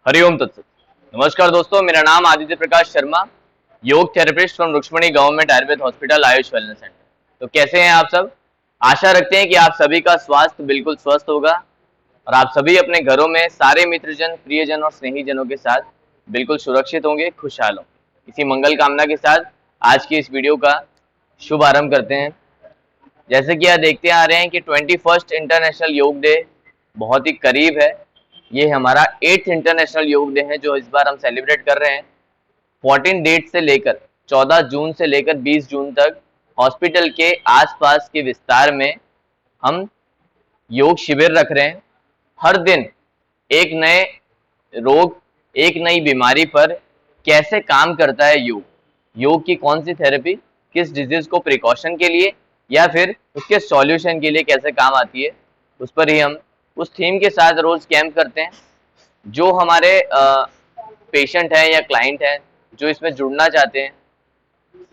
हरिओम तत्सत। नमस्कार दोस्तों, मेरा नाम Aditya Prakash Sharma, yoga therapist from Rukmani government Ayurveda hospital AYUSH wellness centre. तो कैसे हैं आप सब? आशा रखते हैं कि आप सभी का स्वास्थ्य बिल्कुल स्वस्थ होगा और आप सभी अपने घरों में सारे मित्रजन, प्रियजन और स्नेही जनों के साथ बिल्कुल सुरक्षित होंगे, खुशहाल होंगे। इसी मंगल कामना के साथ आज की इस वीडियो का शुभ आरंभ करते हैं। जैसे कि आप देखते आ रहे हैं कि 21st इंटरनेशनल योग डे बहुत ही करीब है। ये हमारा 8th इंटरनेशनल योग डे है जो इस बार हम सेलिब्रेट कर रहे हैं। 14 डेट से लेकर 14 जून से लेकर 20 जून तक हॉस्पिटल के आसपास के विस्तार में हम योग शिविर रख रहे हैं। हर दिन एक नए रोग, एक नई बीमारी पर कैसे काम करता है योग, योग की कौन सी थेरेपी किस डिजीज को प्रिकॉशन के लिए या फिर उसके सॉल्यूशन के लिए कैसे काम आती है, उस पर ही हम उस थीम के साथ रोज कैंप करते हैं। जो हमारे पेशेंट हैं या क्लाइंट हैं जो इसमें जुड़ना चाहते हैं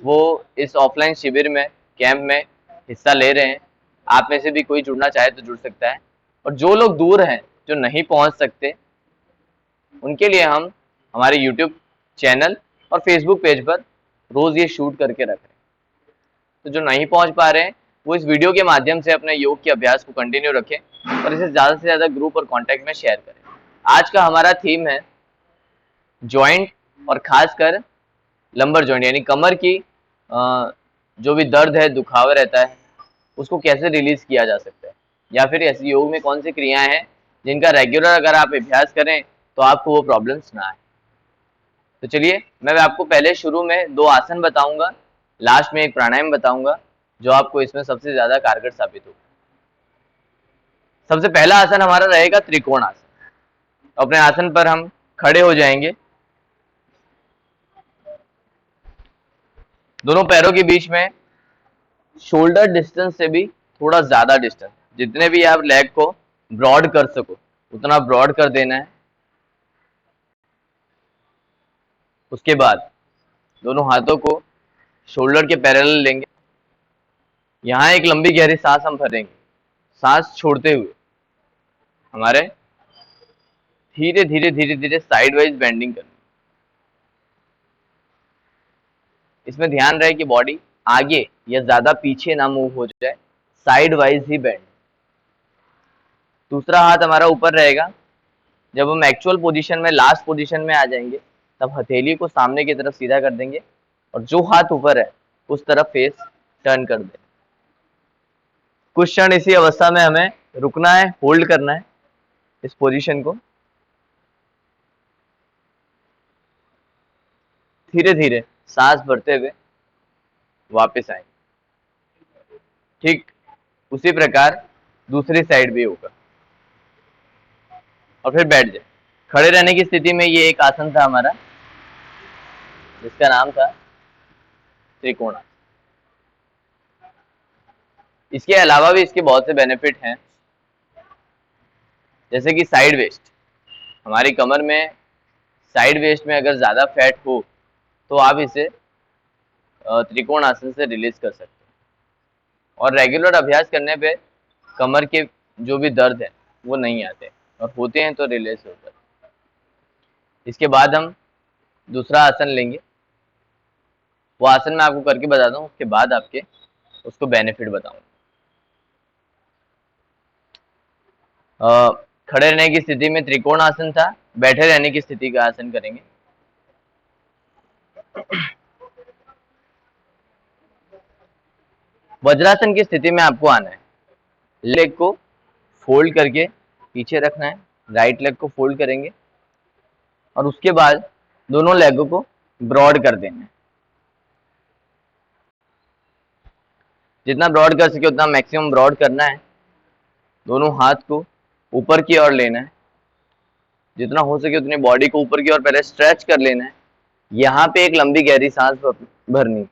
वो इस ऑफलाइन शिविर में, कैंप में हिस्सा ले रहे हैं। आप में से भी कोई जुड़ना चाहे तो जुड़ सकता है। और जो लोग दूर हैं, जो नहीं पहुंच सकते, उनके लिए हम हमारे YouTube चैनल और Facebook पेज पर रोज ये शूट करके रख रहे हैं। तो जो नहीं पहुंच पा रहे हैं वो इस वीडियो के माध्यम से अपने योग के अभ्यास को कंटिन्यू रखें और इसे ज़्यादा से ज़्यादा ग्रुप और कॉन्टैक्ट में शेयर करें। आज का हमारा थीम है जॉइंट और खासकर लंबर जॉइंट, यानी कमर की जो भी दर्द है, दुखावा रहता है, उसको कैसे रिलीज किया जा सकता है, या फिर ऐसे योग में कौन सी क्रियाएं हैं जिनका रेगुलर अगर आप अभ्यास करें तो आपको वो प्रॉब्लम्स ना आए। तो चलिए, मैं आपको पहले शुरू में 2 आसन बताऊंगा, लास्ट में एक प्राणायाम बताऊंगा जो आपको इसमें सबसे ज्यादा कारगर साबित होगा। सबसे पहला आसन हमारा रहेगा त्रिकोण आसन। अपने आसन पर हम खड़े हो जाएंगे, दोनों पैरों के बीच में शोल्डर डिस्टेंस से भी थोड़ा ज्यादा डिस्टेंस, जितने भी आप लेग को ब्रॉड कर सको उतना ब्रॉड कर देना है। उसके बाद दोनों हाथों को शोल्डर के पैरेलल लेंगे। यहाँ एक लंबी गहरी सांस हम भरेंगे, सांस छोड़ते हुए हमारे धीरे धीरे धीरे धीरे साइड वाइज बेंडिंग करनी। इसमें ध्यान रहे कि बॉडी आगे या ज्यादा पीछे ना मूव हो जाए, साइड वाइज ही बेंड। दूसरा हाथ हमारा ऊपर रहेगा। जब हम एक्चुअल पोजीशन में, लास्ट पोजीशन में आ जाएंगे, तब हथेली को सामने की तरफ सीधा कर देंगे और जो हाथ ऊपर है उस तरफ फेस टर्न कर दें। कुछ क्षण इसी अवस्था में हमें रुकना है, होल्ड करना है इस पोजीशन को। धीरे धीरे सांस भरते हुए वापस आएंगे। ठीक उसी प्रकार दूसरी साइड भी होगा और फिर बैठ जाए। खड़े रहने की स्थिति में ये एक आसन था हमारा जिसका नाम था त्रिकोण। इसके अलावा भी इसके बहुत से बेनिफिट हैं, जैसे कि साइड वेस्ट। हमारी कमर में साइड वेस्ट में अगर ज्यादा फैट हो तो आप इसे त्रिकोण आसन से रिलीज कर सकते हैं और रेगुलर अभ्यास करने पे कमर के जो भी दर्द है वो नहीं आते, और होते हैं तो रिलीज हो जाते हैं। इसके बाद हम दूसरा आसन लेंगे। वो आसन मैं आपको करके बताता हूँ, उसके बाद आपके उसको बेनिफिट बताऊंगा। खड़े रहने की स्थिति में त्रिकोण आसन था, बैठे रहने की स्थिति का आसन करेंगे। वज्रासन की स्थिति में आपको आना है। लेग को फोल्ड करके पीछे रखना है, राइट लेग को फोल्ड करेंगे और उसके बाद दोनों लेगों को ब्रॉड कर देना है। जितना ब्रॉड कर सके उतना मैक्सिमम ब्रॉड करना है। दोनों हाथ को ऊपर की ओर लेना है, जितना हो सके उतनी बॉडी को ऊपर की ओर पहले स्ट्रेच कर लेना है। यहाँ पे एक लंबी गहरी सांस भरनी,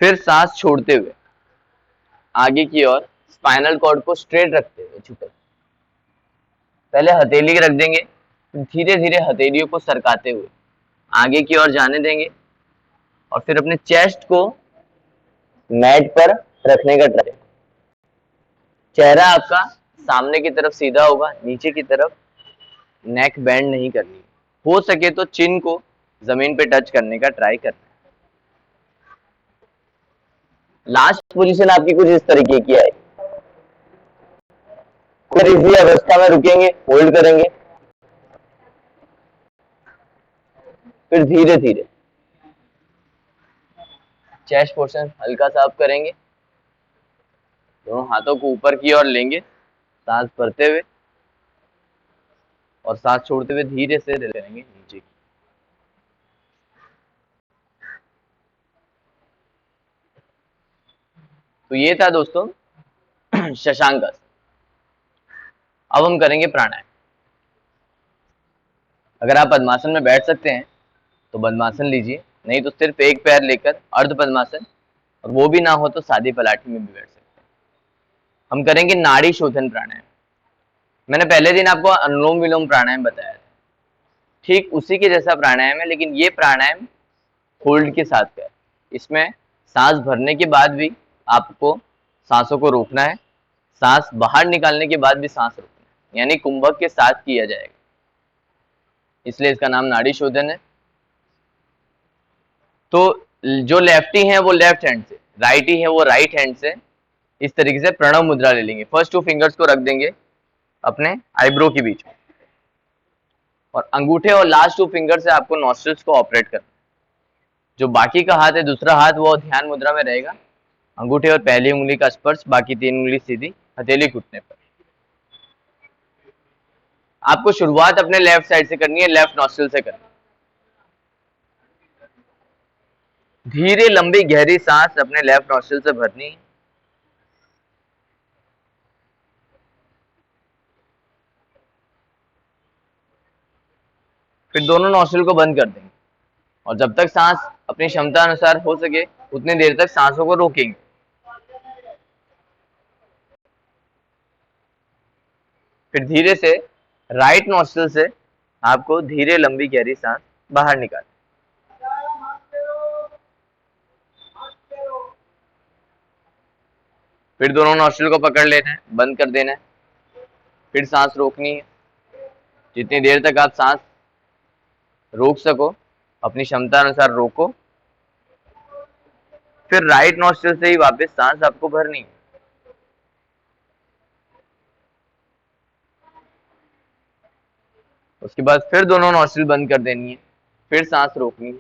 फिर सांस छोड़ते हुए आगे की ओर स्पाइनल कॉर्ड को स्ट्रेट रखते हुए झुके। पहले हथेली रख देंगे, धीरे धीरे हथेलियों को सरकाते हुए आगे की ओर जाने देंगे और फिर अपने चेस्ट को मैट पर रखने का ट्राई। चेहरा आपका सामने की तरफ सीधा होगा, नीचे की तरफ नेक बेंड नहीं करनी, हो सके तो चिन को जमीन पे टच करने का ट्राई करना है। लास्ट पोजीशन आपकी कुछ इस तरीके की है, फिर इसी अवस्था में रुकेंगे, होल्ड करेंगे, फिर धीरे धीरे चेस्ट पोर्शन हल्का सा अप करेंगे, दोनों हाथों को ऊपर की ओर लेंगे, सांस भरते हुए और सांस छोड़ते हुए धीरे से करेंगे नीचे की। तो ये था दोस्तों शशांक आसन। अब हम करेंगे प्राणायाम। अगर आप पद्मासन में बैठ सकते हैं तो पद्मासन लीजिए, नहीं तो सिर्फ एक पैर लेकर अर्ध पद्मासन, और वो भी ना हो तो सादी पलाठी में भी बैठ सकते हैं। हम करेंगे नाड़ी शोधन प्राणायाम। मैंने पहले दिन आपको अनुलोम विलोम प्राणायाम बताया था, ठीक उसी के जैसा प्राणायाम है, लेकिन ये प्राणायाम होल्ड के साथ का है। इसमें सांस भरने के बाद भी आपको सांसों को रोकना है, सांस बाहर निकालने के बाद भी सांस रोकना है, यानी कुंभक के साथ किया जाएगा, इसलिए इसका नाम नाड़ी शोधन है। तो जो लेफ्टी है वो लेफ्ट हैंड से, राइटी है वो राइट हैंड से इस तरीके से प्रणव मुद्रा ले लेंगे। फर्स्ट 2 फिंगर्स को रख देंगे अपने आईब्रो के बीच में, और अंगूठे और लास्ट 2 फिंगर से आपको नॉस्ट्रल्स को ऑपरेट करना। जो बाकी का हाथ है, दूसरा हाथ, वो ध्यान मुद्रा में रहेगा, अंगूठे और पहली उंगली का स्पर्श, बाकी 3 उंगली सीधी हथेली घुटने पर। आपको शुरुआत अपने लेफ्ट साइड से करनी है, लेफ्ट नॉस्ट्रल से करनी है। धीरे लंबी गहरी सांस अपने लेफ्ट नॉस्ट्रल से भरनी है, फिर दोनों नॉस्ट्रल को बंद कर देंगे, और जब तक सांस अपनी क्षमता अनुसार हो सके उतनी देर तक सांसों को रोकेंगे। फिर धीरे से राइट नॉस्ट्रल से आपको धीरे लंबी गहरी सांस बाहर निकाल, फिर दोनों नॉस्ट्रल को पकड़ लेना है, बंद कर देना है, फिर सांस रोकनी है। जितनी देर तक आप सांस रोक सको अपनी क्षमता अनुसार रोको, फिर राइट नॉस्ट्रल से ही वापस सांस आपको भरनी है। उसके बाद फिर दोनों नॉस्ट्रल बंद कर देनी है, फिर सांस रोकनी है,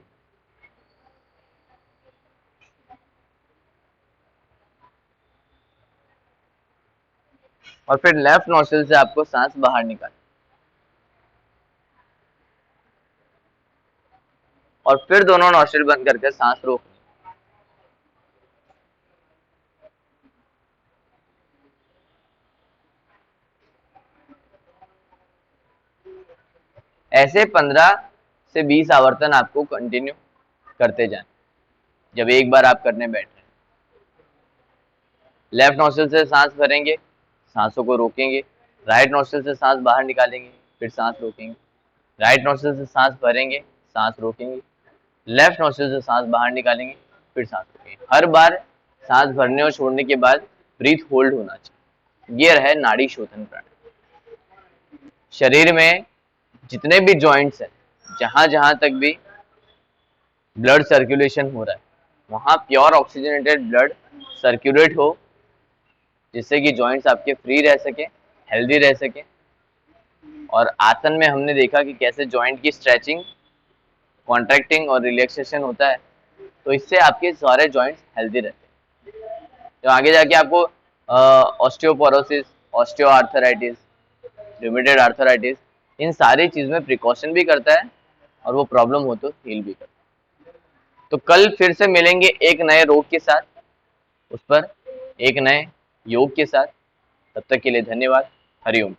और फिर लेफ्ट नॉस्ट्रल से आपको सांस बाहर निकालनी, और फिर दोनों नॉस्ट्रल बंद करके सांस रोकनी। ऐसे 15 से 20 आवर्तन आपको कंटिन्यू करते जाएं। जब एक बार आप करने बैठ रहे हैं, लेफ्ट नॉस्ट्रल से सांस भरेंगे, सांसों को रोकेंगे, राइट नॉस्ट्रल से सांस बाहर निकालेंगे, फिर सांस रोकेंगे, राइट नॉस्ट्रल से सांस भरेंगे, सांस रोकेंगे, लेफ्ट नॉस्ट्रल से सांस बाहर निकालेंगे, फिर सांस रोकेंगे। हर बार सांस भरने और छोड़ने के बाद ब्रीथ होल्ड होना चाहिए। ये है नाड़ी शोधन प्राणायाम। शरीर में जितने भी जॉइंट्स हैं, जहां जहां तक भी ब्लड सर्कुलेशन हो रहा है, वहां प्योर ऑक्सीजनेटेड ब्लड सर्कुलेट हो, जिससे कि जॉइंट्स आपके फ्री रह सके, हेल्दी रह सके। और आसन में हमने देखा कि कैसे जॉइंट की स्ट्रेचिंग, कॉन्ट्रैक्टिंग और रिलैक्सेशन होता है, तो इससे आपके सारे जॉइंट्स हेल्दी रहते हैं। तो आगे जाके आपको ऑस्टियोपोरोसिस, ऑस्टियोआर्थराइटिस, रिमेटेड आर्थराइटिस, इन सारी चीज में प्रिकॉशन भी करता है, और वो प्रॉब्लम हो तो हील भी करता है। तो कल फिर से मिलेंगे एक नए रोग के साथ, उस पर एक नए योग के साथ। तब तक के लिए धन्यवाद। हरिओम।